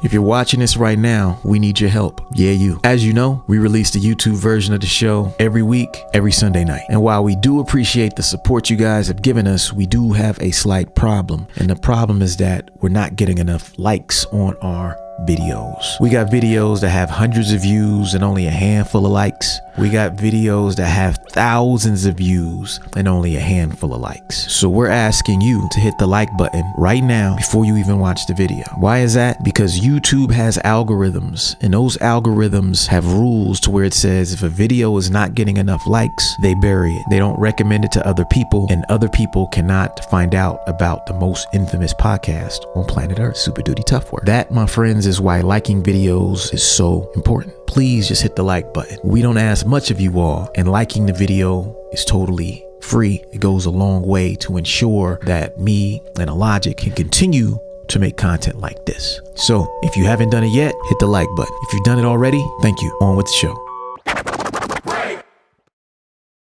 If you're watching this right now, we need your help. Yeah, you. As you know, we release the YouTube version of the show every week, every Sunday night. And while we do appreciate the support you guys have given us, we do have a slight problem. And the problem is that we're not getting enough likes on our videos. We got videos that have hundreds of views and only a handful of likes. We got videos that have thousands of views and only a handful of likes. So we're asking you to hit the like button right now before you even watch the video. Why is that? Because YouTube has algorithms, and those algorithms have rules to where it says if a video is not getting enough likes, they bury it. They don't recommend it to other people, and other people cannot find out about the most infamous podcast on planet Earth, Super Duty Tough Work. That, my friends, is why liking videos is so important. Please just hit the like button. We don't ask much of you all, and liking the video is totally free. It goes a long way to ensure that me and Illogic can continue to make content like this. So if you haven't done it yet, hit the like button. If you've done it already, thank you. On with the show.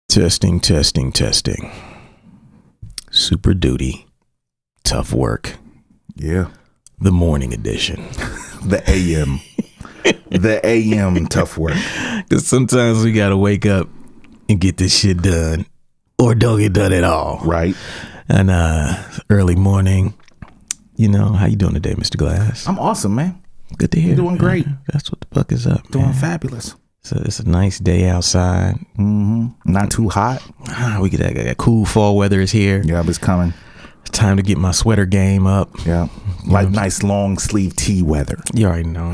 Testing. Super Duty Tough Work. Yeah. The morning edition. The AM. The AM tough work. Because sometimes we got to wake up and get this shit done, or don't get done at all. Right. And early morning. You know, how you doing today, Mr. Glass? I'm awesome, man. Good to hear. You're doing great. That's what the fuck is up. Doing man. fabulous. So it's a nice day outside. Mm-hmm. Not too hot. We get that cool fall weather is here. Yeah, it's coming. Time to get my sweater game up. Yeah. Like nice long sleeve tee weather. You already know.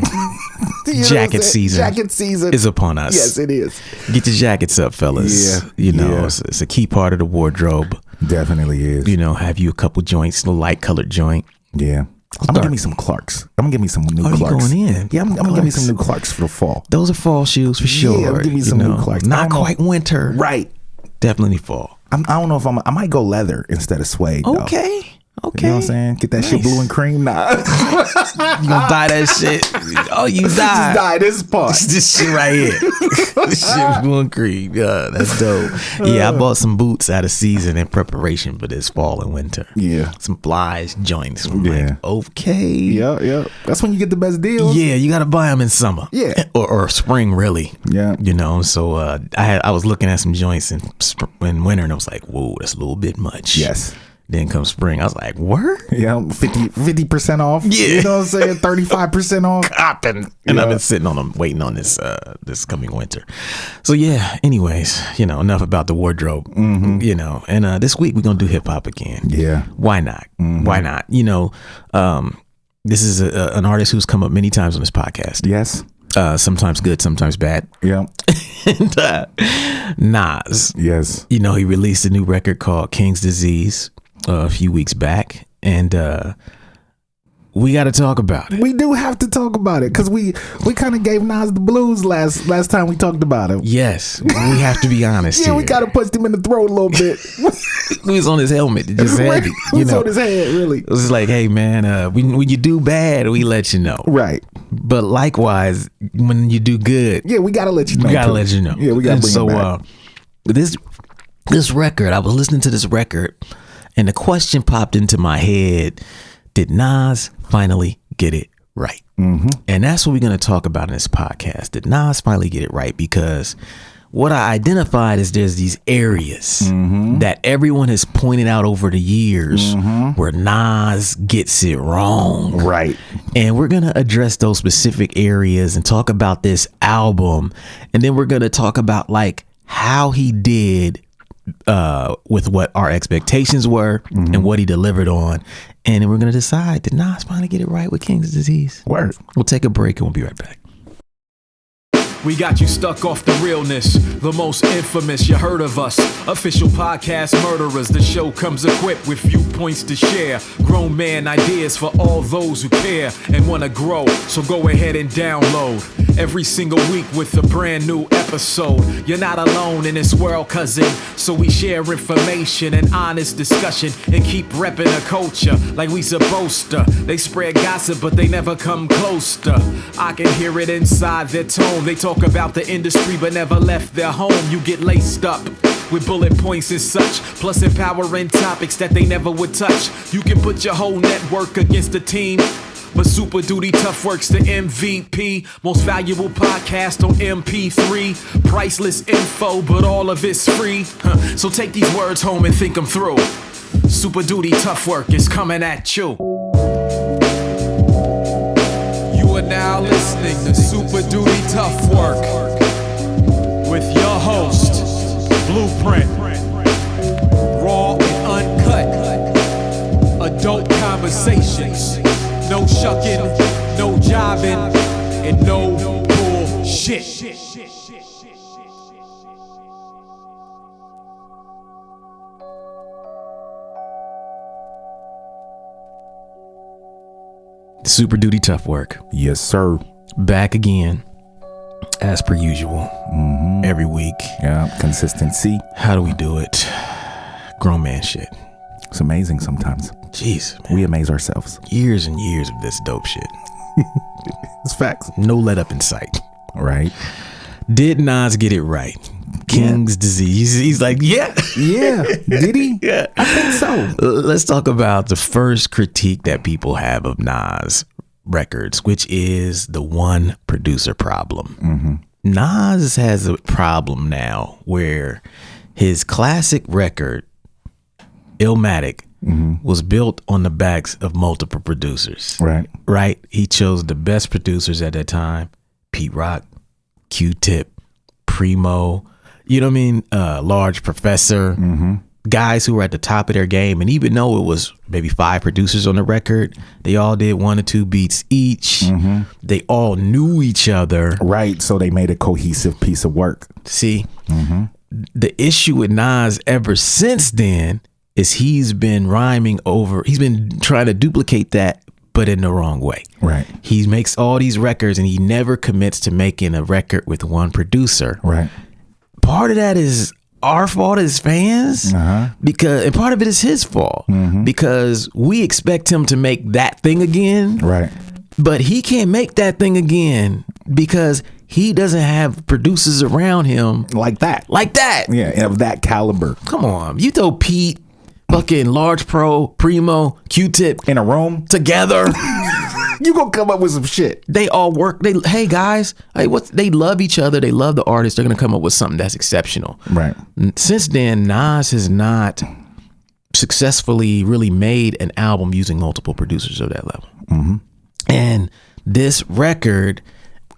Jacket season is upon us. Yes, it is. Get your jackets up, fellas. Yeah. You know, it's a key part of the wardrobe. Definitely is. You know, have you a couple joints, a light colored joint. Yeah. I'm gonna give me some Clarks. I'm gonna give me some new Clarks. You going in? Yeah, I'm gonna give me some new Clarks for the fall. Those are fall shoes for sure. Yeah, give me some new Clarks. Not quite winter. Right. Definitely fall. I don't know if I might go leather instead of suede. Okay. Though. You know what I'm saying? Get that shit blue and cream. Nah. You gonna dye that shit? Oh, you dye. Just dye this part. This shit right here. This shit blue and cream. Yeah, that's dope. Yeah, I bought some boots out of season in preparation for this fall and winter. Yeah. Some flies joints. I'm like, okay. Yeah. That's when you get the best deals. Yeah, you got to buy them in summer. Yeah. Or spring, really. Yeah. You know, so I was looking at some joints in winter, and I was like, whoa, that's a little bit much. Yes. Then come spring, I was like, word? Yeah, 50% off. Yeah. You know what I'm saying? 35% off. Copping. And I've been sitting on them, waiting on this coming winter. So yeah, anyways, you know, enough about the wardrobe. Mm-hmm. You know, and this week we're going to do hip hop again. Yeah. Why not? Mm-hmm. Why not? You know, this is an artist who's come up many times on this podcast. Yes. Sometimes good, sometimes bad. Yeah. And Nas. Yes. You know, he released a new record called King's Disease a few weeks back, and we got to talk about it. We do have to talk about it because we kind of gave Nas the blues last time we talked about him. Yes, we have to be honest. Yeah, here. we kind of punched him in the throat a little bit. He was on his helmet. It just had, he was on his head, really. It was like, hey man, when you do bad, we let you know. Right. But likewise, when you do good, yeah, we gotta let you know. We gotta let you know. Yeah, we gotta bring it back. This record, I was listening to this record, and the question popped into my head: did Nas finally get it right? Mm-hmm. And that's what we're going to talk about in this podcast. Did Nas finally get it right? Because what I identified is there's these areas that everyone has pointed out over the years where Nas gets it wrong. Right. And we're going to address those specific areas and talk about this album. And then we're going to talk about like how he did with what our expectations were and what he delivered on. And then we're going to decide, did Nas finally get it right with King's Disease? Word. We'll take a break and we'll be right back. We got you stuck off the realness, the most infamous, you heard of us. Official podcast murderers, the show comes equipped with viewpoints to share. Grown man ideas for all those who care and want to grow, so go ahead and download. Every single week with a brand new episode. You're not alone in this world, cousin, so we share information and honest discussion and keep repping a culture like we supposed to. They spread gossip, but they never come close to. I can hear it inside their tone. They talk about the industry but never left their home. You get laced up with bullet points and such, plus empowering topics that they never would touch. You can put your whole network against a team. But Super Duty Tough Work's the MVP. Most valuable podcast on MP3. Priceless info, but all of it's free. So take these words home and think them through. Super Duty Tough Work is coming at you. You are now listening to Super Duty Tough Work with your host, Blueprint. Raw and uncut. Adult conversations. No shucking, no jiving, and no bullshit. Super Duty Tough Work. Yes, sir. Back again, as per usual, every week. Yeah, consistency. How do we do it? Grown man shit. It's amazing sometimes. Jeez, man. We amaze ourselves. Years and years of this dope shit. It's facts. No let up in sight. Right. Did Nas get it right? King's disease. He's like, yeah. Yeah. Did he? Yeah. I think so. Let's talk about the first critique that people have of Nas records, which is the one producer problem. Nas has a problem now where his classic record, Illmatic, was built on the backs of multiple producers. Right? He chose the best producers at that time. Pete Rock, Q-Tip, Primo, you know what I mean? Large Professor, guys who were at the top of their game. And even though it was maybe 5 producers on the record, they all did 1 or 2 beats each. They all knew each other. Right. So they made a cohesive piece of work. See, the issue with Nas ever since then is he's been trying to duplicate that, but in the wrong way. Right. He makes all these records and he never commits to making a record with one producer. Right. Part of that is our fault as fans, and part of it is his fault because we expect him to make that thing again. Right. But he can't make that thing again because he doesn't have producers around him Like that. Yeah. Of that caliber. Come on. You throw Pete, fucking Large Primo, Q-Tip In a room. together. You gonna come up with some shit. They all work. Hey guys, they love each other. They love the artist. They're gonna come up with something that's exceptional. Right. Since then, Nas has not successfully really made an album using multiple producers of that level. And this record,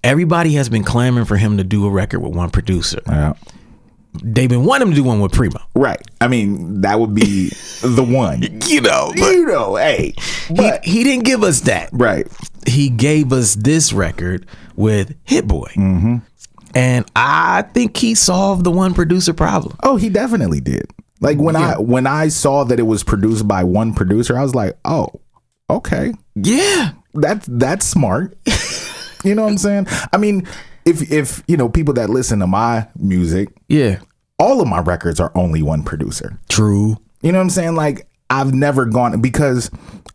everybody has been clamoring for him to do a record with one producer. Yeah. They've been wanting him to do one with Primo. Right. I mean, that would be the one. Hey. But He didn't give us that. right. He gave us this record with Hit Boy. And I think he solved the one producer problem. Oh, he definitely did. Like when I saw that it was produced by one producer, I was like, oh, okay. Yeah. That's smart. You know what I'm saying? I mean, if you know, people that listen to my music, Yeah. all of my records are only one producer. True. You know what I'm saying? Like I've never gone, because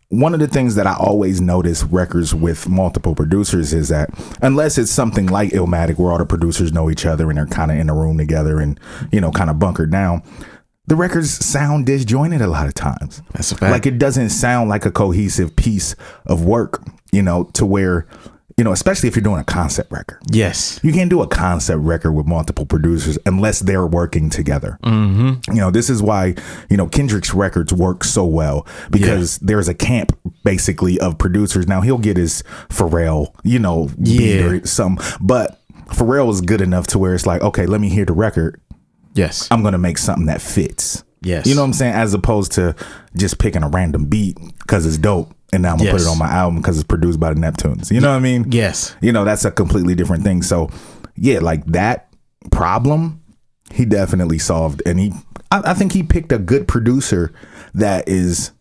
one of the things that I always notice records with multiple producers is that unless it's something like Illmatic where all the producers know each other and they're kind of in a room together and, you know, kind of bunkered down, the records sound disjointed a lot of times. That's a fact. Like it doesn't sound like a cohesive piece of work, you know, to where, you know, especially if you're doing a concept record. Yes. You can't do a concept record with multiple producers unless they're working together. You know, this is why, you know, Kendrick's records work so well because there's a camp basically of producers. Now he'll get his Pharrell, you know, beat or some, but Pharrell is good enough to where it's like, okay, let me hear the record. Yes. I'm going to make something that fits. Yes. You know what I'm saying? As opposed to just picking a random beat because it's dope. And now I'm going to put it on my album because it's produced by the Neptunes. You know what I mean? Yes. You know, that's a completely different thing. So, yeah, like that problem, he definitely solved. And I think he picked a good producer that is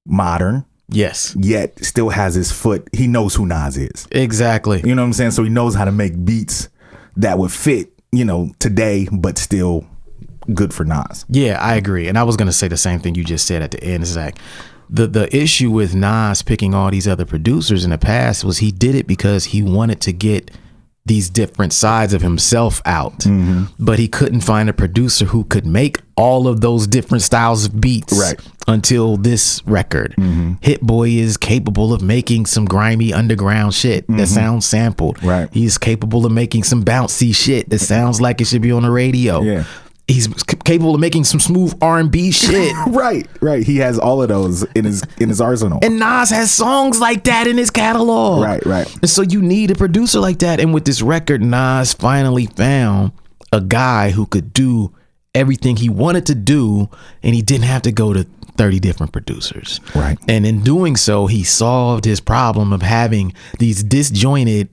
modern. Yes. Yet still has his foot. He knows who Nas is. Exactly. You know what I'm saying? So he knows how to make beats that would fit, you know, today, but still good for Nas. Yeah, I agree. And I was going to say the same thing you just said at the end, Zach. The issue with Nas picking all these other producers in the past was he did it because he wanted to get these different sides of himself out, but he couldn't find a producer who could make all of those different styles of beats until this record. Hit Boy is capable of making some grimy underground shit that sounds sampled. He's capable of making some bouncy shit that sounds like it should be on the radio. He's capable of making some smooth R&B shit. Right. He has all of those in his arsenal. And Nas has songs like that in his catalog. Right. And so you need a producer like that. And with this record, Nas finally found a guy who could do everything he wanted to do, and he didn't have to go to 30 different producers. Right. And in doing so, he solved his problem of having these disjointed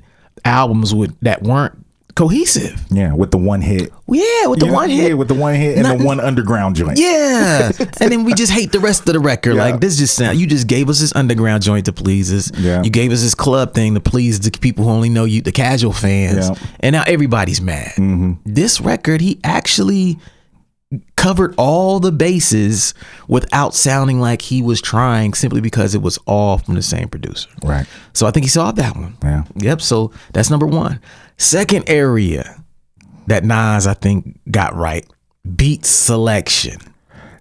albums that weren't cohesive. Yeah, with the one hit. Yeah, with the one hit. Yeah, with the one hit and the one underground joint. Yeah. And then we just hate the rest of the record. Like, this just sound, you just gave us this underground joint to please us. Yeah. You gave us this club thing to please the people who only know you, the casual fans. Yeah. And now everybody's mad. This record, he actually covered all the bases without sounding like he was trying, simply because it was all from the same producer. Right. So I think he solved that one. Yeah. Yep. So that's number one. Second area that Nas, I think, got right: beat selection.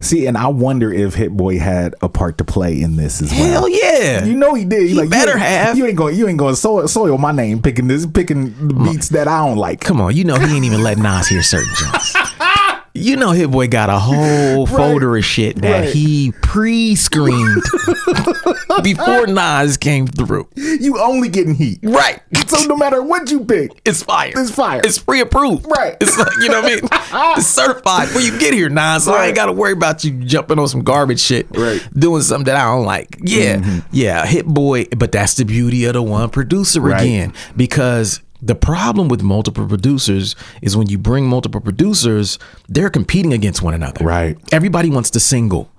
See, and I wonder if Hit Boy had a part to play in this as well. Hell yeah. You know he did. He better have. You ain't going to soil my name picking the beats that I don't like. Come on, you know he ain't even let Nas hear certain joints. You know Hit Boy got a whole folder of shit that he pre-screened before Nas came through. You only getting heat. Right. So no matter what you pick, it's fire. It's fire. It's pre-approved. Right. It's like, you know what I mean? It's certified before you get here, Nas. So I ain't got to worry about you jumping on some garbage shit. Right. Doing something that I don't like. Yeah. Yeah. Hit Boy. But that's the beauty of the one producer again. Because the problem with multiple producers is when you bring multiple producers, they're competing against one another. Right. Everybody wants the single.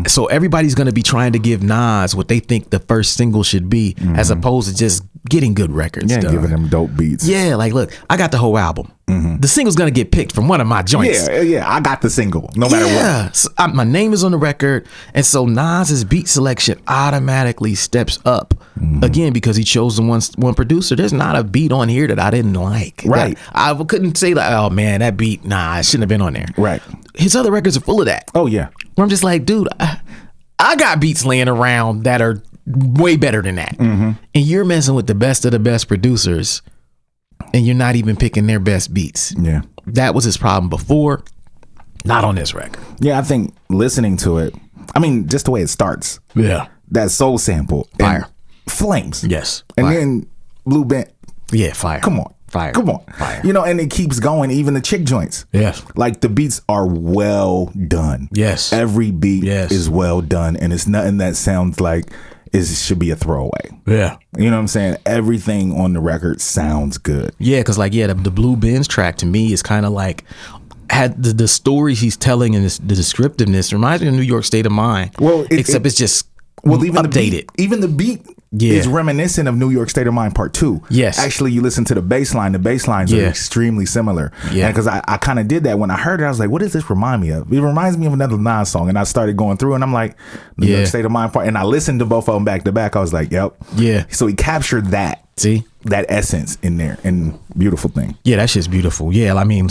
So everybody's going to be trying to give Nas what they think the first single should be, as opposed to just getting good records. Yeah, giving them dope beats. Yeah, like, look, I got the whole album. The single's going to get picked from one of my joints. Yeah, I got the single, no matter what. So my name is on the record, and so Nas's beat selection automatically steps up, again, because he chose the one producer. There's not a beat on here that I didn't like. Right. I couldn't say, like, oh, man, that beat, nah, it shouldn't have been on there. Right. His other records are full of that. Oh, yeah. Where I'm just like, dude, I got beats laying around that are way better than that. And you're messing with the best of the best producers, and you're not even picking their best beats. Yeah. That was his problem before, not on this record. Yeah, I think listening to it, I mean, just the way it starts. Yeah. That soul sample. Fire. Flames. Yes. And Fire. then Blue Band. Yeah, fire. Come on. Fire. Come on. Fire. You know, and it keeps going, even the chick joints. Yes. Like, the beats are well done. Yes. Every beat Yes. is well done, and it's nothing that sounds like it should be a throwaway. Yeah. You know what I'm saying? Everything on the record sounds good. Yeah, because like, the Blue Benz track to me is kind of like, had the stories he's telling and the descriptiveness reminds me of New York State of Mind. Well, except it's just even updated. The beat is reminiscent of New York State of Mind Part 2. Yes. Actually, you listen to the bass line. The bass lines are extremely similar. Yeah. Because I kind of did that when I heard it. I was like, what does this remind me of? It reminds me of another Nas song. And I started going through and I'm like, New York State of Mind Part. And I listened to both of them back to back. I was like, yep. Yeah. So he captured that. See? That essence in there. And beautiful thing. Yeah, that shit's beautiful. Yeah, I mean,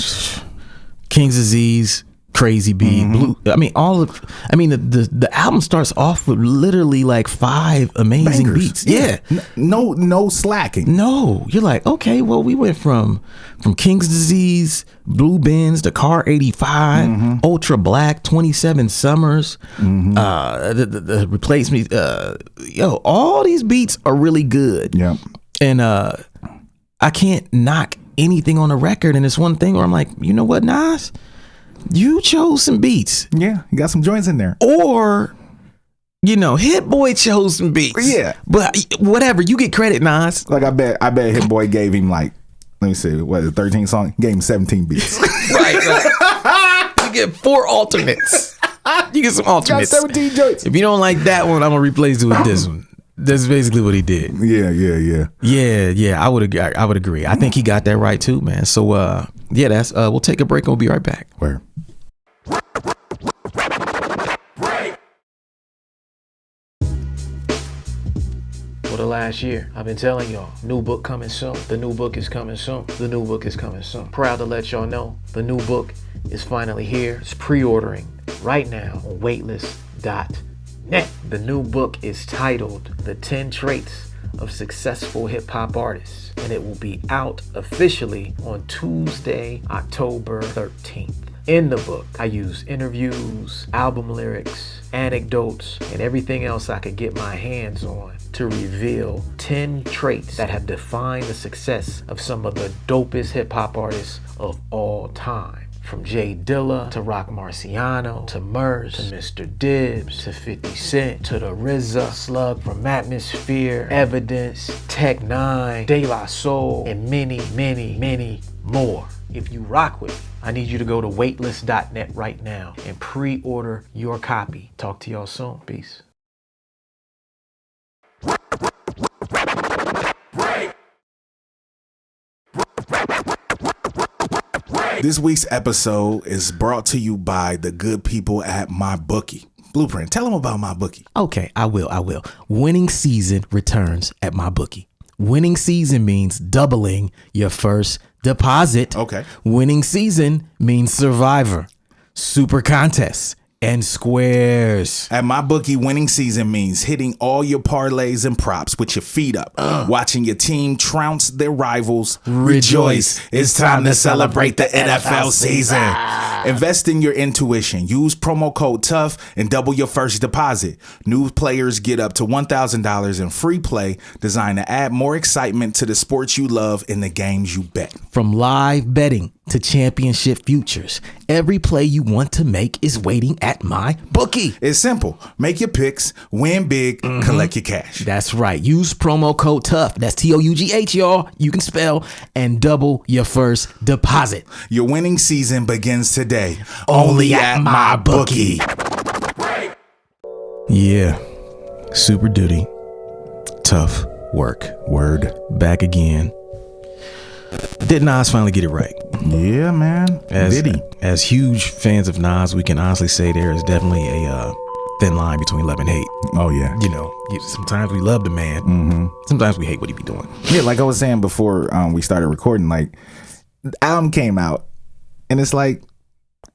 King's Disease, Crazy Beat, Blue. I mean, the album starts off with literally like 5 amazing Bangers. beats. Yeah. No slacking. No. You're like, okay, well, we went from King's Disease, Blue Benz, the Car 85, Ultra Black, 27 Summers, the Replace Me. All these beats are really good. Yeah. And I can't knock anything on the record. And it's one thing where I'm like, you know what, Nas? You chose some beats. Yeah, you got some joints in there. Or, Hit Boy chose some beats. Yeah. But whatever, you get credit, Nas. Like, I bet Hit Boy gave him, like, let me see, what is it, 13 songs? Gave him 17 beats. right. You get 4 alternates. You get some alternates. Got 17 joints. If you don't like that one, I'm going to replace it with this one. That's basically what he did. Yeah. I would agree. I think he got that right too, man. So that's we'll take a break and we'll be right back. Where? for the last year. I've been telling y'all, new book coming soon. The new book is coming soon. The new book is coming soon. Proud to let y'all know the new book is finally here. It's pre-ordering right now on waitlist.net. The new book is titled The 10 Traits of Successful Hip Hop Artists, and it will be out officially on Tuesday, October 13th. In the book, I use interviews, album lyrics, anecdotes, and everything else I could get my hands on to reveal 10 traits that have defined the success of some of the dopest hip hop artists of all time. From Jay Dilla to Rock Marciano to Murs to Mr. Dibbs to 50 Cent to the RZA, Slug from Atmosphere, Evidence, Tech 9, De La Soul, and many, many, many more. If you rock with me, I need you to go to waitlist.net right now and pre-order your copy. Talk to y'all soon. Peace. This week's episode is brought to you by the good people at MyBookie. Blueprint, tell them about MyBookie. Okay, I will. Winning season returns at MyBookie. Winning season means doubling your first deposit. Okay. Winning season means Survivor, Super Contests, and Squares. At MyBookie, winning season means hitting all your parlays and props with your feet up, watching your team trounce their rivals. Rejoice. It's time to celebrate the NFL season. Invest in your intuition. Use promo code TOUGH and double your first deposit. New players get up to $1,000 in free play designed to add more excitement to the sports you love and the games you bet. From live betting to championship futures, every play you want to make is waiting at MyBookie. It's simple. Make your picks, win big, collect your cash. That's right. Use promo code TOUGH. That's TOUGH, y'all. You can spell, and double your first deposit. Your winning season begins today. Only at MyBookie. Yeah. Super duty. Tough work. Word. Back again. Did Nas finally get it right? Yeah, man. As huge fans of Nas, we can honestly say there is definitely a thin line between love and hate. Oh, yeah. You know, sometimes we love the man. Sometimes we hate what he be doing. Yeah, like I was saying before we started recording, like, the album came out, and it's like,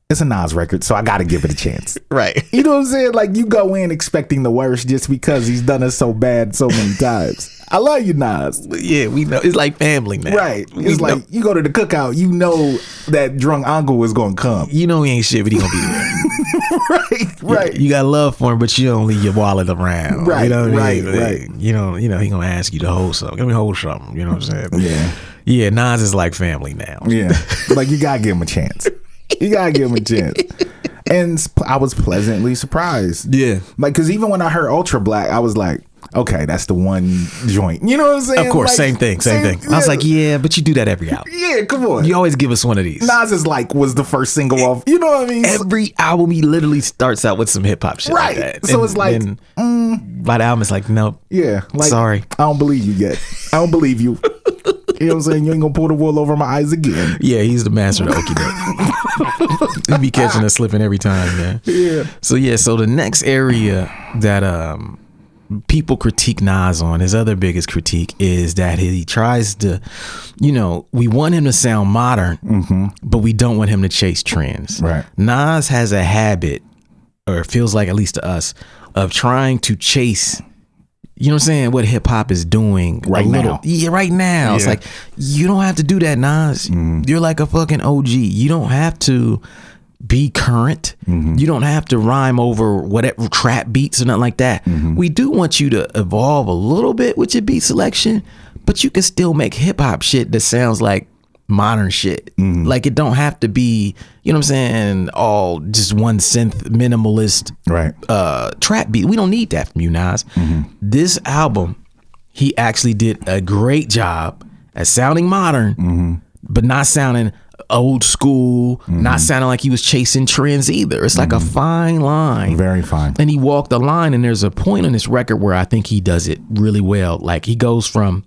it's a Nas record, so I got to give it a chance. Right. You know what I'm saying? Like, you go in expecting the worst just because he's done us so bad so many times. I love you, Nas. Yeah, we know. It's like family now. Right. It's like, you go to the cookout, you know that drunk uncle is going to come. You know he ain't shit, but he going to be there. Right. You got love for him, but you don't leave your wallet around. Right, You know what I mean? right. You know, he going to ask you to hold something. Let me hold something. You know what I'm saying? Yeah. Yeah, Nas is like family now. Yeah. Like, you got to give him a chance. You got to give him a chance. And I was pleasantly surprised. Yeah. Like, because even when I heard Ultra Black, I was like, okay, that's the one joint. You know what I'm saying? Of course, like, same thing. I was like, yeah, but you do that every album. Yeah, come on. You always give us one of these. Nas is like, was the first single off. You know what I mean? Every album, he literally starts out with some hip hop shit like that. So it's like, by the album, it's like, nope. Yeah. Like, sorry. I don't believe you yet. I don't believe you. You know what I'm saying? You ain't gonna pull the wool over my eyes again. Yeah, he's the master of the okie doke. He be catching us slipping every time, man. Yeah. So the next area that people critique Nas on, his other biggest critique is that he tries to, you know, we want him to sound modern, but we don't want him to chase trends. Right. Nas has a habit, or it feels like, at least to us, of trying to chase, you know what I'm saying, what hip hop is doing right now. Yeah, right now. It's like, you don't have to do that, Nas. You're like a fucking OG. You don't have to be current. You don't have to rhyme over whatever trap beats or nothing like that. We do want you to evolve a little bit with your beat selection, but you can still make hip hop shit that sounds like modern shit. Like, it don't have to be, you know what I'm saying, all just one synth minimalist trap beat. We don't need that from you, Nas. This album, he actually did a great job at sounding modern, but not sounding old school, not sounding like he was chasing trends either. It's like a fine line. Very fine. And he walked the line, and there's a point on this record where I think he does it really well. Like, he goes from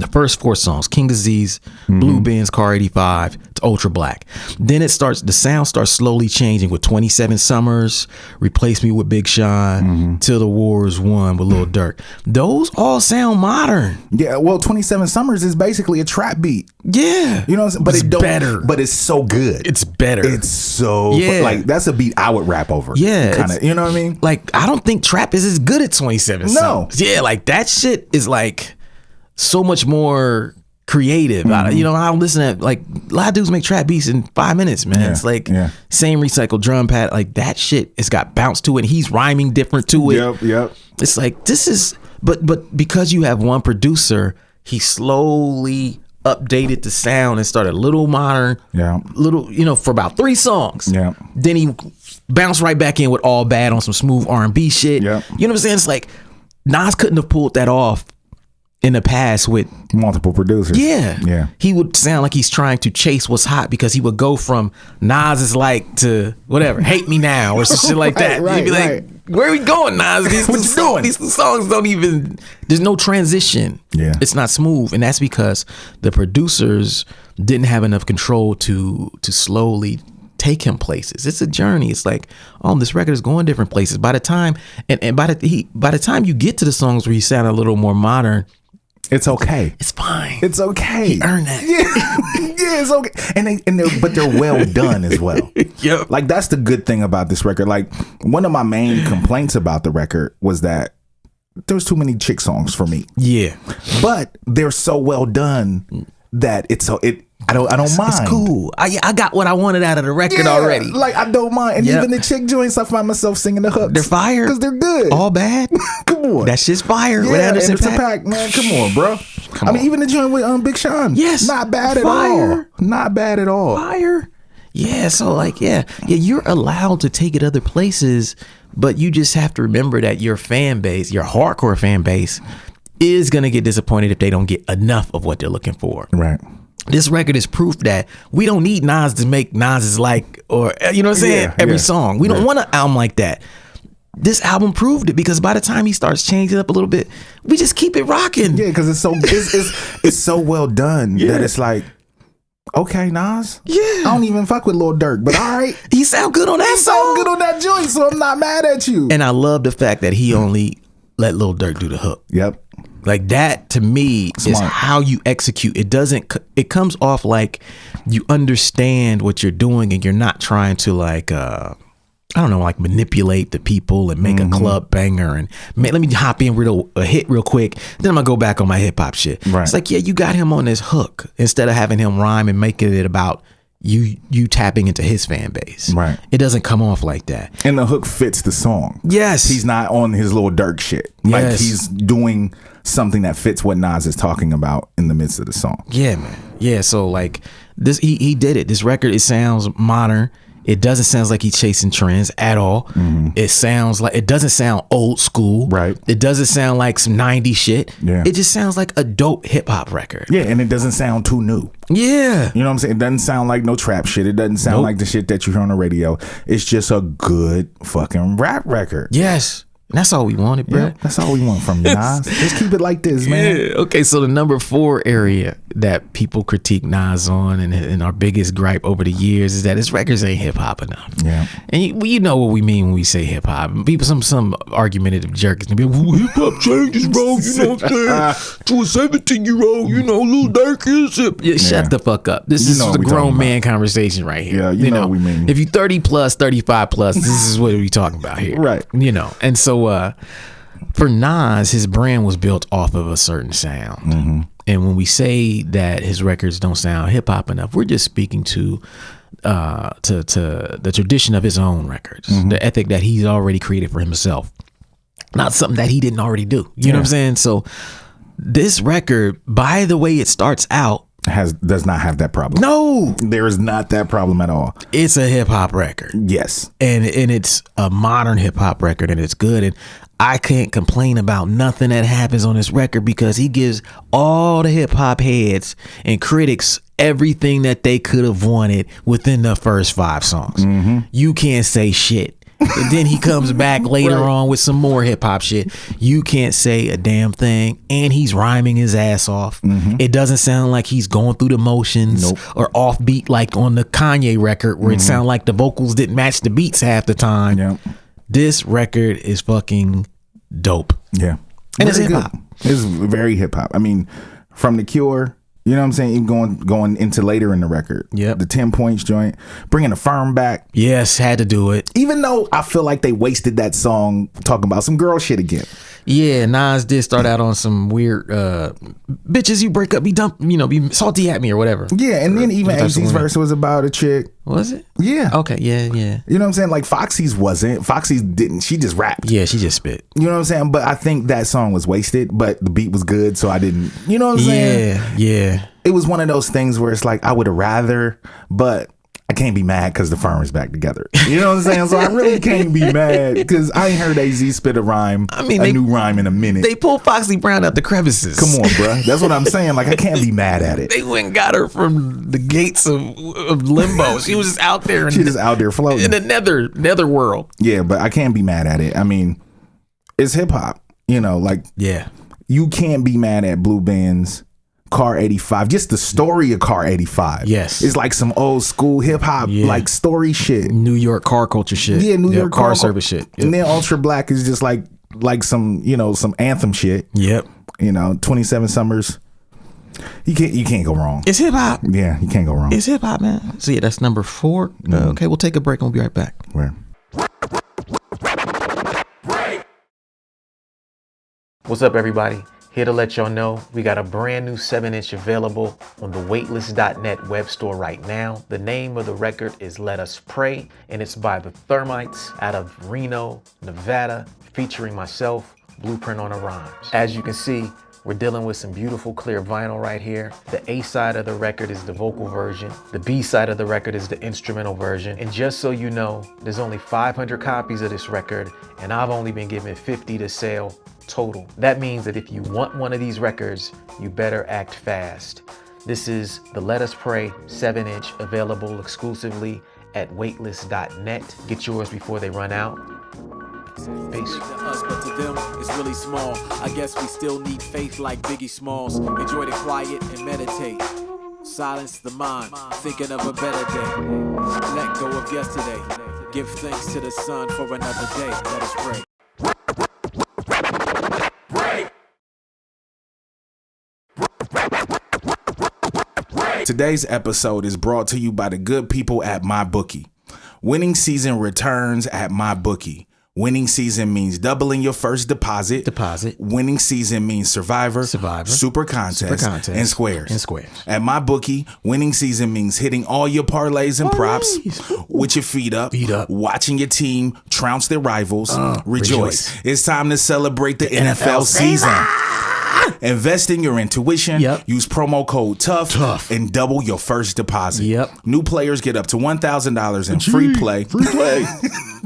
The first 4 songs, King Disease, Blue Benz, Car 85 to Ultra Black. Then the sound starts slowly changing with 27 Summers, Replace Me with Big Sean, Till the War is Won with Lil Durk. Those all sound modern. Yeah, well, 27 Summers is basically a trap beat. Yeah. You know what I'm saying? But it's better. But it's so good. It's better. It's so like that's a beat I would rap over. Yeah. Kind of, you know what I mean? Like, I don't think trap is as good at 27 Summers. Yeah, like that shit is like so much more creative. You know, I listen to, like, a lot of dudes make trap beats in 5 minutes, man. Yeah, it's like same recycled drum pad, like that shit. It's got bounce to it. He's rhyming different to it. Yep. It's like, this is, but because you have one producer, he slowly updated the sound and started a little modern, little, you know, for about 3 songs. Yeah. Then he bounced right back in with All Bad on some smooth R&B shit. Yeah. You know what I'm saying? It's like Nas couldn't have pulled that off in the past with multiple producers. Yeah. He would sound like he's trying to chase what's hot, because he would go from Nas is like to whatever, Hate Me Now or some shit like that. You'd be like, where are we going, Nas? These songs don't even, there's no transition. Yeah. It's not smooth. And that's because the producers didn't have enough control to slowly take him places. It's a journey. It's like, oh, this record is going different places. By the time by the time you get to the songs where he sound a little more modern, it's okay. It's fine. It's okay. He earned that. Yeah, it's okay. But they're well done as well. Yep. Like, that's the good thing about this record. Like, one of my main complaints about the record was that there's too many chick songs for me. Yeah. But they're so well done that I don't mind. It's cool. I got what I wanted out of the record already. Like, I don't mind. And even the chick joints, I find myself singing the hooks. They're fire. Because they're good. All Bad. Come on. That shit's fire. Yeah, with Anderson .Paak, man. Come on, bro. I mean, even the joint with Big Sean. Yes. Not bad at all. Not bad at all. Fire. Yeah. So like, yeah, you're allowed to take it other places, but you just have to remember that your fan base, your hardcore fan base, is going to get disappointed if they don't get enough of what they're looking for. Right. This record is proof that we don't need Nas to make Nas's like, or, you know what I'm saying? Every song. We don't want an album like that. This album proved it, because by the time he starts changing up a little bit, we just keep it rocking. Yeah, because it's so well done that it's like, okay, Nas. Yeah. I don't even fuck with Lil Durk, but all right. He sound good on that song. Sound good on that joint, so I'm not mad at you. And I love the fact that he only let Lil Durk do the hook. Yep. Like, that to me is how you execute. It comes off like you understand what you're doing, and you're not trying to like, I don't know, like manipulate the people and make a club banger and let me hop in a hit real quick. Then I'm gonna go back on my hip hop shit. Right. It's like, yeah, you got him on this hook instead of having him rhyme and making it about you tapping into his fan base. Right. It doesn't come off like that. And the hook fits the song. Yes. He's not on his Lil Durk shit. Like, he's doing something that fits what Nas is talking about in the midst of the song. Yeah, man. Yeah, so like this, he did it. This record, it sounds modern. It doesn't sound like he's chasing trends at all. It doesn't sound old school. Right. It doesn't sound like some 90s shit. Yeah. It just sounds like a dope hip hop record. Yeah, and it doesn't sound too new. Yeah. You know what I'm saying? It doesn't sound like no trap shit. It doesn't sound like the shit that you hear on the radio. It's just a good fucking rap record. Yes. And that's all we wanted, bro. Yeah, that's all we want from you, Nas. Just keep it like this, man. Yeah. Okay, so the number 4 area that people critique Nas on, and our biggest gripe over the years, is that his records ain't hip hop enough. Yeah. And you know what we mean when we say hip hop. People, some argumentative jerk is gonna be like, well, hip hop changes, bro. You know what I'm saying? To a 17-year-old, you know, Lil Durk is hip. Yeah, shut the fuck up. This is a grown man conversation right here. Yeah, you know what we mean. If you 30 plus, 35 plus, this is what we talking about here. Right. You know, and so for Nas, his brand was built off of a certain sound. And when we say that his records don't sound hip hop enough, we're just speaking to the tradition of his own records, the ethic that he's already created for himself, not something that he didn't already do. You know what I'm saying? So this record, by the way it starts out, does not have that problem. No, there is not that problem at all. It's a hip hop record. Yes, and it's a modern hip hop record, and it's good. And I can't complain about nothing that happens on this record, because he gives all the hip hop heads and critics everything that they could have wanted within the first 5 songs. You can't say shit. And then he comes back later on with some more hip hop shit. You can't say a damn thing, and he's rhyming his ass off. It doesn't sound like he's going through the motions or offbeat like on the Kanye record where it sounded like the vocals didn't match the beats half the time. This record is fucking dope. Yeah, and it's hip hop. It's very hip hop. I mean, from The Cure. You know what I'm saying? Even going into later in the record. Yep. The 10 points joint. Bringing the firm back. Yes, had to do it. Even though I feel like they wasted that song talking about some girl shit again. Yeah, Nas did start out on some weird bitches you break up, be dump, be salty at me or whatever. Yeah, and then even AZ's verse was about a chick. Was it? Yeah. Okay, yeah. You know what I'm saying? Like Foxy's wasn't. Foxy's didn't. She just rapped. Yeah, she just spit. You know what I'm saying? But I think that song was wasted, but the beat was good, so I didn't. You know what I'm saying? Yeah. It was one of those things where it's like, I would have rather, but I can't be mad because the firm is back together. You know what I'm saying? So I really can't be mad because I ain't heard AZ spit a rhyme, new rhyme in a minute. They pulled Foxy Brown out the crevices. Come on, bro. That's what I'm saying. Like, I can't be mad at it. They went and got her from the gates of limbo. She was just out there. She just out there floating. In the nether world. Yeah, but I can't be mad at it. I mean, it's hip hop. Yeah. You can't be mad at Blue Band's Car 85, just the story of Car 85. Yes. It's like some old school hip hop, like story shit. New York car culture shit. Yeah, New York car service shit. Yep. And then Ultra Black is just like some, some anthem shit. Yep. 27 Summers. You can't go wrong. It's hip hop. Yeah, you can't go wrong. It's hip hop, man. So yeah, that's number 4. Okay, we'll take a break and we'll be right back. Where? What's up, everybody? Here to let y'all know we got a brand new 7-inch available on the weightless.net web store right now. The name of the record is Let Us Pray, and it's by the Thermites out of Reno, Nevada, featuring myself, Blueprint on a Rhymes. As you can see, we're dealing with some beautiful clear vinyl right here. The A side of the record is the vocal version. The B side of the record is the instrumental version. And just so you know, there's only 500 copies of this record, and I've only been given 50 to sell total. That means that if you want one of these records, you better act fast. This is the Let Us Pray 7-inch, available exclusively at weightless.net. Get yours before they run out. Peace. To us, but to them, it's really small. I guess we still need faith like Biggie Smalls. Enjoy the quiet and meditate. Silence the mind, thinking of a better day. Let go of yesterday. Give thanks to the sun for another day. Let us pray. Today's episode is brought to you by the good people at MyBookie. Winning season returns at MyBookie. Winning season means doubling your first deposit. Winning season means Survivor, Super Contest, and Squares. At MyBookie, winning season means hitting all your parlays and props with your feet up, watching your team trounce their rivals. Rejoice. It's time to celebrate the NFL season. Invest in your intuition. Use promo code TOUGH and double your first deposit. New players get up to $1,000 in free play.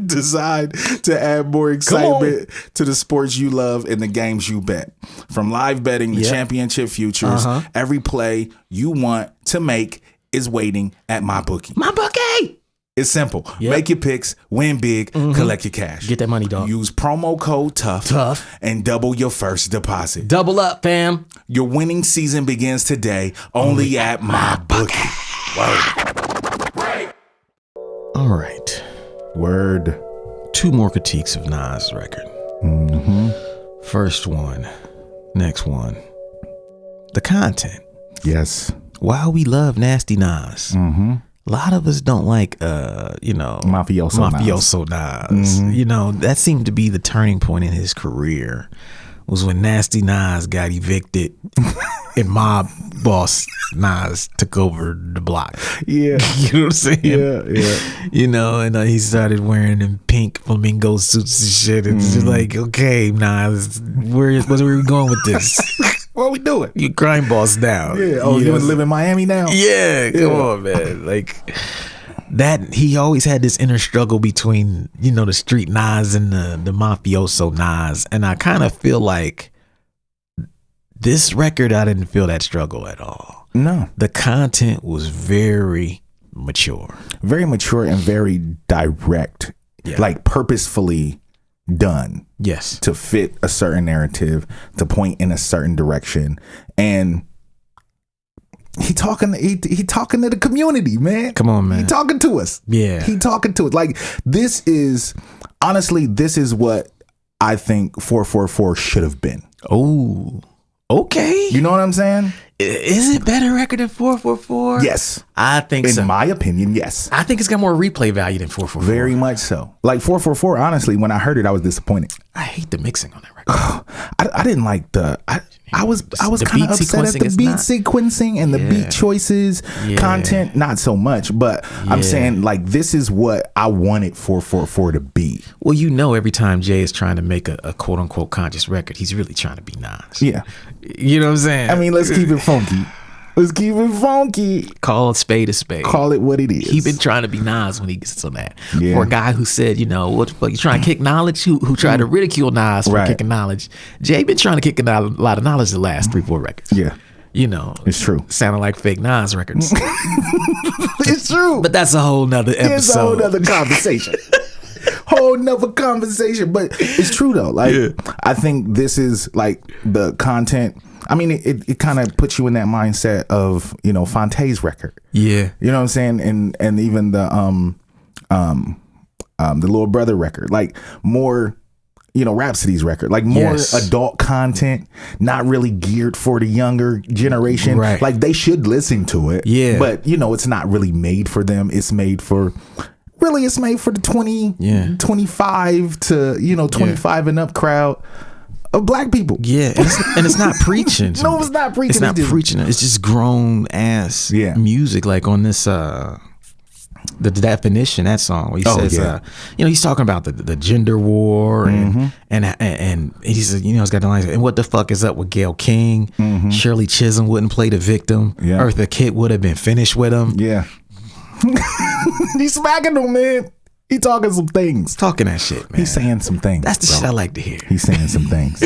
Decide to add more excitement to the sports you love and the games you bet. From live betting to championship futures, every play you want to make is waiting at MyBookie. MyBookie! It's simple. Make your picks, win big, collect your cash. Get that money, dog. Use promo code TOUGH and double your first deposit. Double up, fam. Your winning season begins today only at MyBookie. All right. Word. 2 more critiques of Nas' record. First one. Next one. The content. Yes. While we love Nasty Nas, a lot of us don't like, mafioso Nas. That seemed to be the turning point in his career, was when Nasty Nas got evicted and mob boss Nas took over the block. Yeah. You know what I'm saying? Yeah. And he started wearing them pink flamingo suits and shit. And it's just like, okay, Nas, where we going with this? What are we doing? You crime boss now. Yeah. Oh, you want to live in Miami now? Yeah. Come on, man. Like that, he always had this inner struggle between, the street Nas and the mafioso Nas. And I kind of feel like this record, I didn't feel that struggle at all. No. The content was very mature. Very mature and very direct Yeah. like purposefully done. Yes. To fit a certain narrative, to point in a certain direction. And he talking to the community, man. Come on, man. He talking to us. Yeah. He talking to us. Like, this is what I think 444 should have been. Oh, okay. You know what I'm saying? Is it better record than 444? Yes. I think so. In my opinion, yes. I think it's got more replay value than 444. Very much so. Like 444, honestly, when I heard it, I was disappointed. I hate the mixing on that record. I didn't like I was The kind of beat upset at sequencing the is beat not- sequencing and the beat choices, content, not so much. But I'm saying, like, this is what I wanted 444 to be. Well, you know, every time Jay is trying to make a quote unquote conscious record, he's really trying to be Nas. Yeah. You know what I'm saying? I mean, let's keep it funky. Let's keep it funky. Call a spade a spade. Call it what it is. He been trying to be Nas when he gets on that. Yeah. For a guy who said, you know, what the fuck, you trying to kick knowledge? Who tried to ridicule Nas for Right. kicking knowledge. Jay been trying to kick a lot of knowledge the last 3-4 records. Yeah. You know. It's true. Sounding like fake Nas records. It's true. But that's a whole nother episode. It's a whole nother conversation. Whole nother conversation. But it's true though. Like, I think this is like the content. I mean, it kind of puts you in that mindset of, you know, Fonte's record. Yeah. You know what I'm saying? And even the Little Brother record, like more, you know, Rhapsody's record, like more adult content, not really geared for the younger generation. Right. Like, they should listen to it. Yeah. But, you know, it's not really made for them. It's made for the 20, 25 to, you know, 25 and up crowd of black people. Yeah, and it's not preaching. No, it's not preaching. It's not preaching. It's just grown ass music. Like on this, the definition, that song where he says, you know, he's talking about the gender war and he says, you know, it's got the lines, and what the fuck is up with Gayle King? Shirley Chisholm wouldn't play the victim. Eartha Kitt would have been finished with him. Yeah. He's smacking them, man. He talking some things. Talking that shit, man. He's saying some things. That's the shit I like to hear. He's saying some things.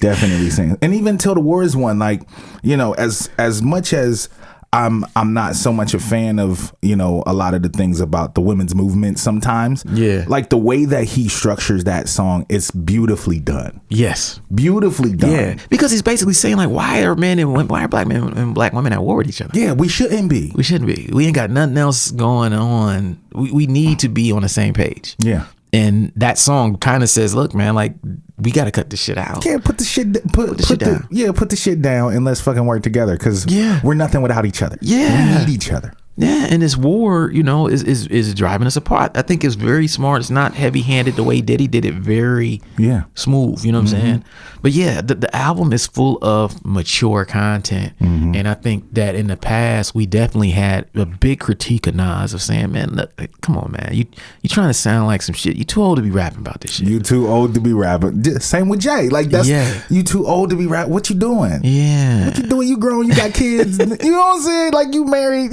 Definitely saying. And even Till the War is Won, like, you know, as much as I'm not so much a fan of, you know, a lot of the things about the women's movement sometimes. Yeah. Like the way that he structures that song, it's beautifully done. Yes. Beautifully done. Yeah. Because he's basically saying, like, why are black men and black women at war with each other? Yeah, we shouldn't be. We shouldn't be. We ain't got nothing else going on. We need to be on the same page. Yeah. And that song kind of says, look, man, like, we got to cut this shit out. Yeah, put the shit down. Yeah, put the shit down and let's fucking work together, because we're nothing without each other. Yeah. We need each other. Yeah, and this war, you know, is driving us apart. I think it's very smart. It's not heavy-handed the way he did. He did it very smooth, you know what I'm saying? But yeah, the album is full of mature content. And I think that in the past, we definitely had a big critique of Nas of saying, man, look, come on, man. You trying to sound like some shit. You too old to be rapping about this shit. You too old to be rapping. Same with Jay. Like, that's, you too old to be rapping. What you doing? Yeah. What you doing? You grown, you got kids. You know what I'm saying? Like, you married,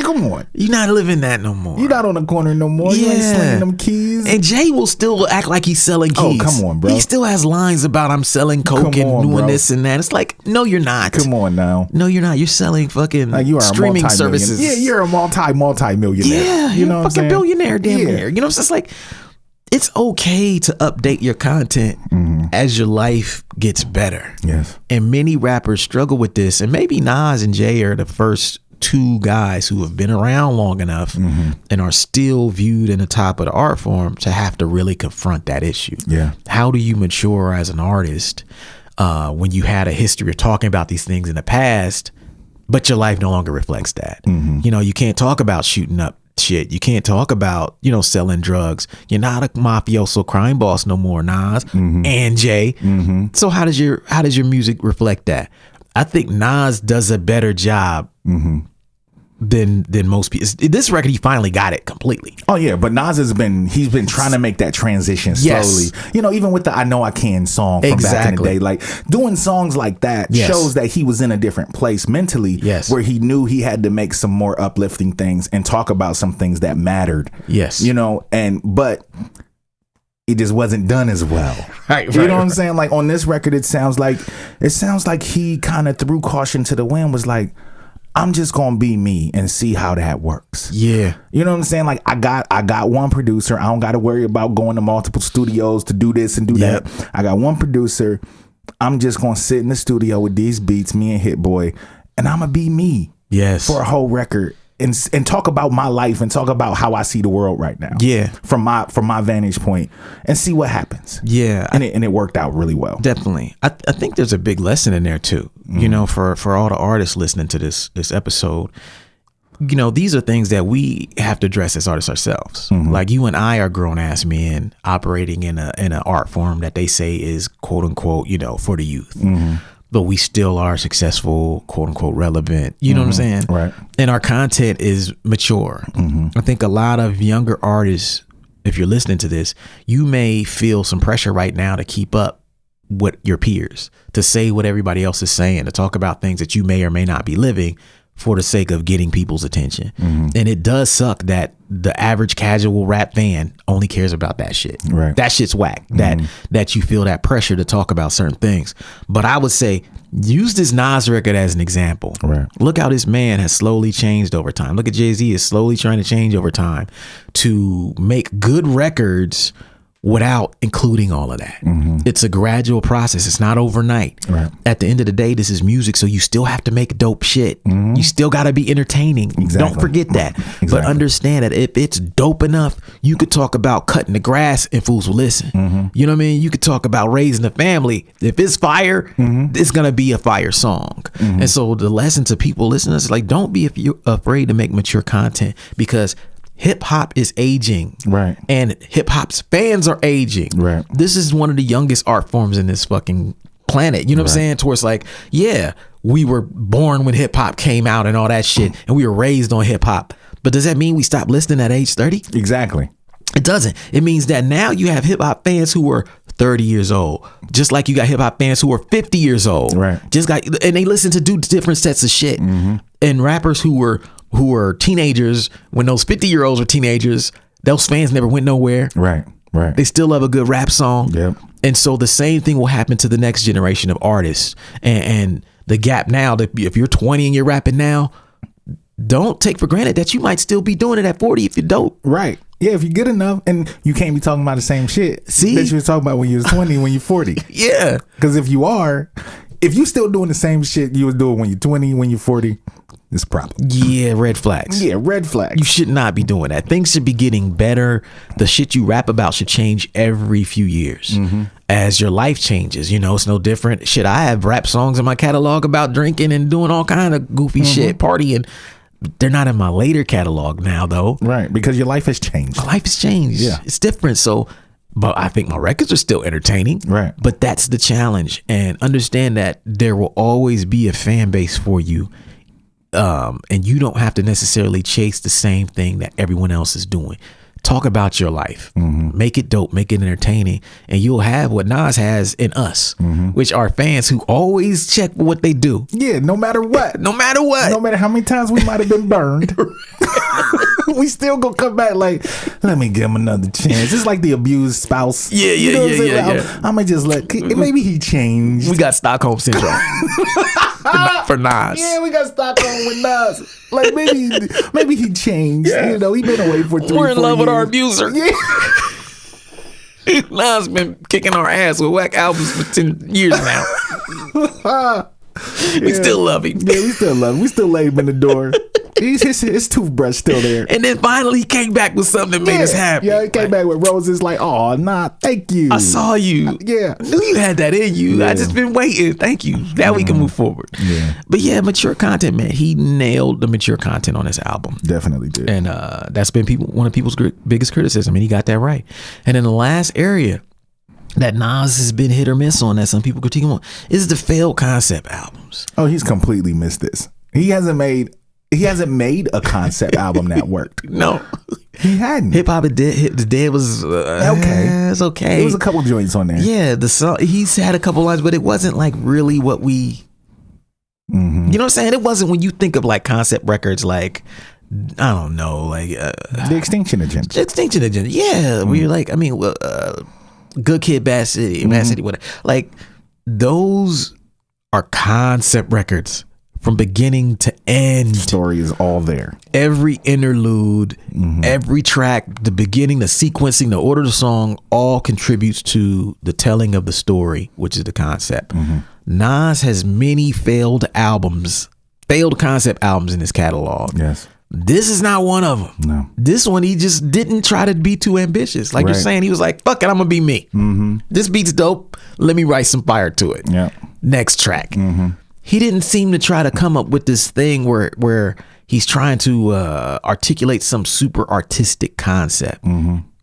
come on. You're not living that no more. You're not on the corner no more. You ain't slinging them keys. And Jay will still act like he's selling keys. Oh, come on, bro. He still has lines about I'm selling coke and doing this and that. It's like, no, you're not. Come on now. No, you're not. You're selling fucking like, you are streaming services. Yeah, you're a multi-millionaire. Yeah, you know you're a what fucking I'm billionaire, damn near. You know, it's just like, it's okay to update your content as your life gets better. Yes. And many rappers struggle with this. And maybe Nas and Jay are the first two guys who have been around long enough and are still viewed in the top of the art form to have to really confront that issue. Yeah. How do you mature as an artist when you had a history of talking about these things in the past, but your life no longer reflects that? You know, you can't talk about shooting up shit. You can't talk about, you know, selling drugs. You're not a mafioso crime boss no more, Nas and Jay. So how does your music reflect that? I think Nas does a better job than most people. This record, he finally got it completely. Oh yeah, but Nas he's been trying to make that transition slowly. You know, even with the I Know I Can song from back in the day, like doing songs like that shows that he was in a different place mentally, where he knew he had to make some more uplifting things and talk about some things that mattered. You know, but it just wasn't done as well. You know what I'm saying? Like on this record, it sounds like he kind of threw caution to the wind, was like, I'm just gonna be me and see how that works. Yeah. You know what I'm saying? Like I got one producer. I don't got to worry about going to multiple studios to do this and do that. I got one producer. I'm just gonna sit in the studio with these beats, me and Hit Boy, and I'm gonna be me. Yes. For a whole record. And talk about my life and talk about how I see the world right now. Yeah. From my vantage point, and see what happens. Yeah. And it worked out really well. Definitely. I think there's a big lesson in there too. You know, for all the artists listening to this episode, you know, these are things that we have to address as artists ourselves. Like you and I are grown ass men operating in an art form that they say is quote unquote, you know, for the youth. But we still are successful, quote unquote, relevant. You know what I'm saying? Right. And our content is mature. I think a lot of younger artists, if you're listening to this, you may feel some pressure right now to keep up with your peers, to say what everybody else is saying, to talk about things that you may or may not be living for the sake of getting people's attention. And it does suck that the average casual rap fan only cares about that shit. Right. That shit's whack. That you feel that pressure to talk about certain things. But I would say use this Nas record as an example. Right. Look how this man has slowly changed over time. Look at Jay-Z is slowly trying to change over time to make good records without including all of that. It's a gradual process. It's not overnight. Right. At the end of the day, this is music, so you still have to make dope shit. You still got to be entertaining. Exactly. Don't forget that. Exactly. But understand that if it's dope enough, you could talk about cutting the grass and fools will listen. You know what I mean? You could talk about raising a family. If it's fire, it's going to be a fire song. And so the lesson to people listening is like, don't be afraid to make mature content, because hip hop is aging, right? And hip hop's fans are aging, right? This is one of the youngest art forms in this fucking planet. You know what I'm saying? Towards like, yeah, we were born when hip hop came out and all that shit, and we were raised on hip hop. But does that mean we stopped listening at age 30? Exactly. It doesn't. It means that now you have hip hop fans who are 30 years old, just like you got hip hop fans who are 50 years old, right? And they listen to different sets of shit. And rappers who were teenagers when those 50-year-olds were teenagers, those fans never went nowhere. Right. They still love a good rap song. Yep. And so the same thing will happen to the next generation of artists. And the gap now, that if you're 20 and you're rapping now, don't take for granted that you might still be doing it at 40 if you're dope. Right. Yeah, if you're good enough, and you can't be talking about the same shit that you was talking about when you was 20, when you're 40. Yeah. Because if you still doing the same shit you was doing when you're 20, when you're 40, it's a problem. Yeah, red flags. Yeah, red flags. You should not be doing that. Things should be getting better. The shit you rap about should change every few years as your life changes. You know, it's no different. Shit, I have rap songs in my catalog about drinking and doing all kind of goofy shit, partying. They're not in my later catalog now, though. Right, because your life has changed. My life has changed. Yeah. It's different. So, but I think my records are still entertaining. Right. But that's the challenge. And understand that there will always be a fan base for you. And you don't have to necessarily chase the same thing that everyone else is doing. Talk about your life. Make it dope. Make it entertaining. And you'll have what Nas has in us, which are fans who always check what they do. Yeah, no matter what. No matter what. No matter how many times we might have been burned. We still gonna come back like, let me give him another chance. It's like the abused spouse. Yeah. I'm gonna just maybe he changed. We got Stockholm Syndrome. For Nas. Yeah, we got Stockholm with Nas. Like maybe he changed. Yeah. You know, he been away for 3 We're in love years. with our abuser. Yeah. Nas been kicking our ass with whack albums for 10 years now. We still love him. Yeah, we still love him. We still lay him in the door. His toothbrush still there. And then finally he came back with something that made us happy. Yeah, he came back with roses like, oh, nah, thank you. I saw you. Yeah. I knew you had that in you. Yeah. I just been waiting. Thank you. Now we can move forward. Yeah. But yeah, mature content, man. He nailed the mature content on his album. Definitely did. And that's been one of people's biggest criticism, and he got that right. And then the last area that Nas has been hit or miss on, that some people critique him on, is the failed concept albums. Oh, he's completely missed this. He hasn't made a concept album that worked. No, he hadn't. Hip Hop the Dead was okay. It's okay. There was a couple joints on there. Yeah, the song, he's had a couple lines, but it wasn't like really what we. You know what I'm saying? It wasn't when you think of like concept records, like I don't know, like the Extinction Agenda. The Extinction Agenda. Yeah, where you're like, I mean, Good Kid, Bad City, Bad City, whatever. Like those are concept records from beginning to end. Story is all there. Every interlude, every track, the beginning, the sequencing, the order of the song, all contributes to the telling of the story, which is the concept. Nas has many failed concept albums in his catalog. Yes. This is not one of them. No. This one, he just didn't try to be too ambitious. Like you're saying, he was like, fuck it, I'm going to be me. This beat's dope. Let me write some fire to it. Yeah. Next track. He didn't seem to try to come up with this thing where he's trying to articulate some super artistic concept,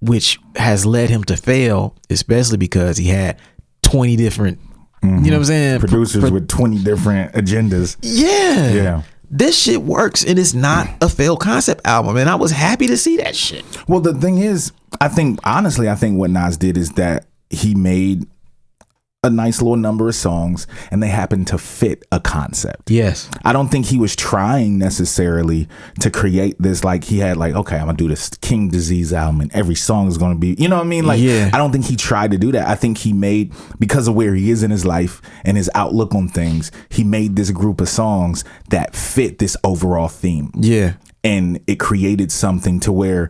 which has led him to fail, especially because he had 20 different, you know what I'm saying? Producers with 20 different agendas. Yeah. Yeah. This shit works, and it's not a failed concept album, and I was happy to see that shit. Well, the thing is, I think what Nas did is that he made a nice little number of songs, and they happened to fit a concept. Yes. I don't think he was trying necessarily to create this, like he had like, okay, I'm gonna do this King Disease album and every song is gonna be, you know what I mean? Like, I don't think he tried to do that. I think he made, because of where he is in his life and his outlook on things, he made this group of songs that fit this overall theme. Yeah. And it created something to where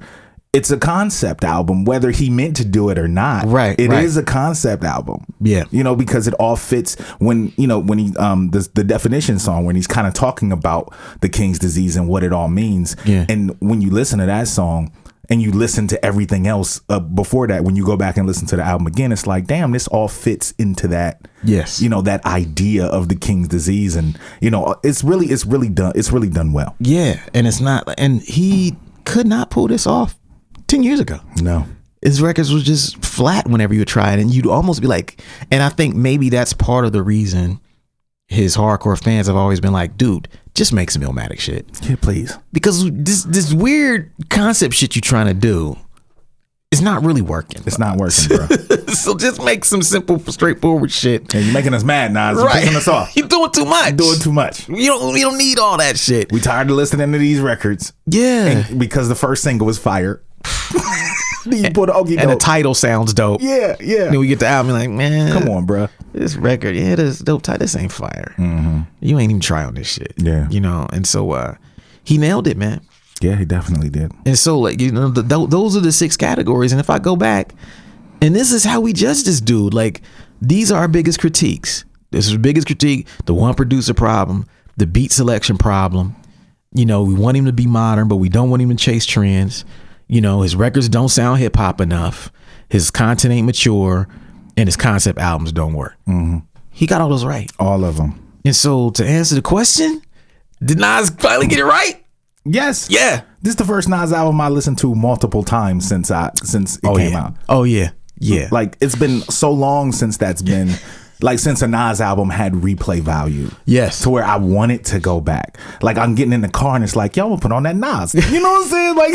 it's a concept album, whether he meant to do it or not. Right. It is a concept album. Yeah. You know, because it all fits when he, the definition song, when he's kind of talking about the King's Disease and what it all means. Yeah. And when you listen to that song and you listen to everything else before that, when you go back and listen to the album again, it's like, damn, this all fits into that. Yes. You know, that idea of the King's Disease. And, you know, it's really done well. Yeah. And it's not, and he could not pull this off 10 years ago. No. His records was just flat whenever you would try it, and you'd almost be like, and I think maybe that's part of the reason his hardcore fans have always been like, dude, just make some Illmatic shit. Yeah, please. Because this weird concept shit you're trying to do is not really working. It's not working, bro. So just make some simple, straightforward shit. And you're making us mad, Nas. You're pissing us off. You're doing too much. Doing too much. You don't need all that shit. We tired of listening to these records. Yeah. And because the first single was fire. You put the title sounds dope. Yeah. Then we get the album, you're like, man, come on, bro. This record, it is dope. This ain't fire. You ain't even try on this shit. Yeah. You know, and so he nailed it, man. Yeah, he definitely did. And so, like, you know, those are the 6 categories. And if I go back, and this is how we judge this dude, like, these are our biggest critiques. This is the biggest critique: the one producer problem, the beat selection problem. You know, we want him to be modern, but we don't want him to chase trends. You know, his records don't sound hip hop enough. His content ain't mature, and his concept albums don't work. He got all those right. All of them. And so, to answer the question, did Nas finally get it right? Yes. Yeah. This is the first Nas album I listened to multiple times since it came out. Oh yeah. Yeah. Like, it's been so long since that's been like, since a Nas album had replay value. Yes. To where I want it to go back. Like, I'm getting in the car and it's like, yo, I'm gonna put on that Nas. You know what I'm saying? Like,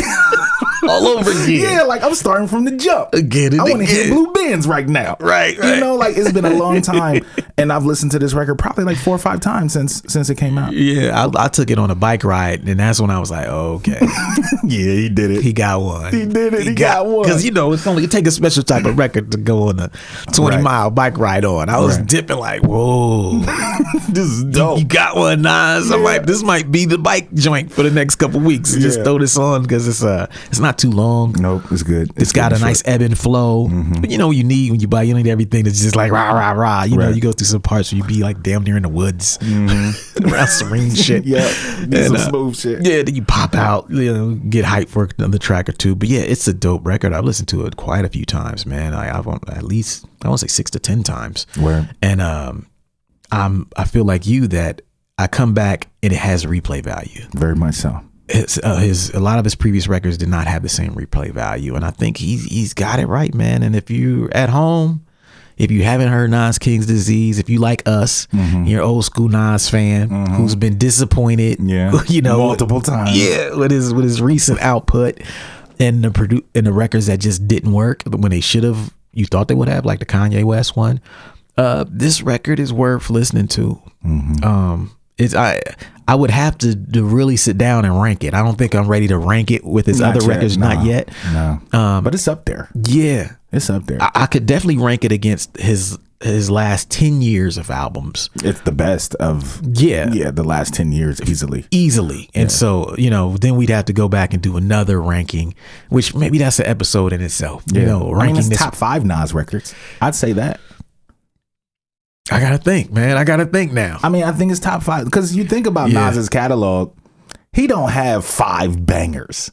all over again. Yeah, like, I'm starting from the jump. Again. I want to hit Blue Benz right now. Right. You know, like, it's been a long time, and I've listened to this record probably like 4 or 5 times since it came out. Yeah, I took it on a bike ride, and that's when I was like, oh, okay. Yeah, he did it. He got one. He did it. He got one. Because, you know, it take a special type of record to go on a 20-mile bike ride on. I was dipping like, whoa. This is dope. You got one, Nas. I'm like, this might be the bike joint for the next couple weeks. Just throw this on because it's not too long. Nope, it's good. It's got a nice ebb and flow. But you know what you need when you buy, you need everything that's just like rah, rah, rah. You know, you go through some parts where you be like damn near in the woods. Around serene shit. Yeah. Some smooth shit. Yeah, then you pop out, you know, get hyped for another track or two. But yeah, it's a dope record. I've listened to it quite a few times, man. I've at least, I want to say 6 to 10 times. Where? And I feel like you that I come back and it has replay value. Very much so. A lot of his previous records did not have the same replay value, and I think he's got it right, man. And if you're at home, if you haven't heard Nas King's Disease, if you like us, you're an old school Nas fan who's been disappointed, you know, multiple times, with his recent output and the records that just didn't work when they should have. You thought they would have, like the Kanye West one. This record is worth listening to. I would have to really sit down and rank it. I don't think I'm ready to rank it with his other records. Not yet. No. But it's up there. Yeah. It's up there. I could definitely rank it against his his last 10 years of albums. It's the best of the last 10 years easily. And so, then we'd have to go back and do another ranking, which maybe that's an episode in itself. Ranking it's top 5 Nas records. I'd say that. I gotta think, man. I gotta think now. I mean, I think it's top 5 because you think about Nas's catalog, he don't have 5 bangers.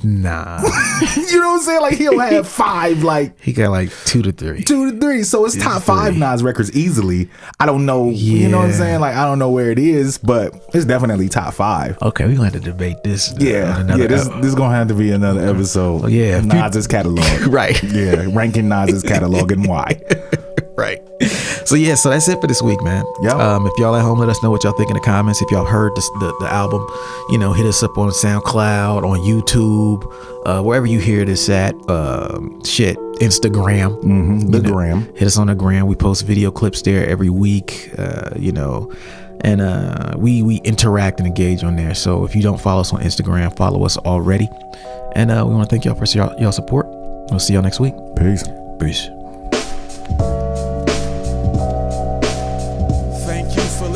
Nah. You know what I'm saying? Like, he'll have 5, like he got like 2 to 3. 2 to 3. So it's top 5 Nas records easily. I don't know. You know what I'm saying? Like, I don't know where it is, but it's definitely top 5. Okay, we're gonna have to debate this. This is gonna have to be another episode. Nas's catalog. Right. Yeah, ranking Nas's catalog and why. Right. So that's it for this week, man. If y'all at home, let us know what y'all think in the comments. If y'all heard the album, hit us up on SoundCloud, on YouTube, wherever you hear this at. Instagram. The gram. Hit us on the gram. We post video clips there every week. And we interact and engage on there. So if you don't follow us on Instagram, follow us already. And we want to thank y'all for y'all support. We'll see y'all next week. Peace.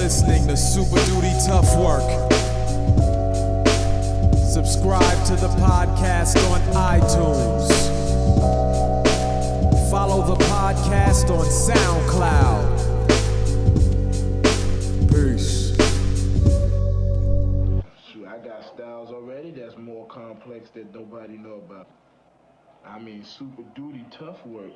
Listening to Super Duty Tough Work. Subscribe to the podcast on iTunes. Follow the podcast on SoundCloud. Peace. Shoot, I got styles already that's more complex that nobody know about. I mean, Super Duty Tough Work.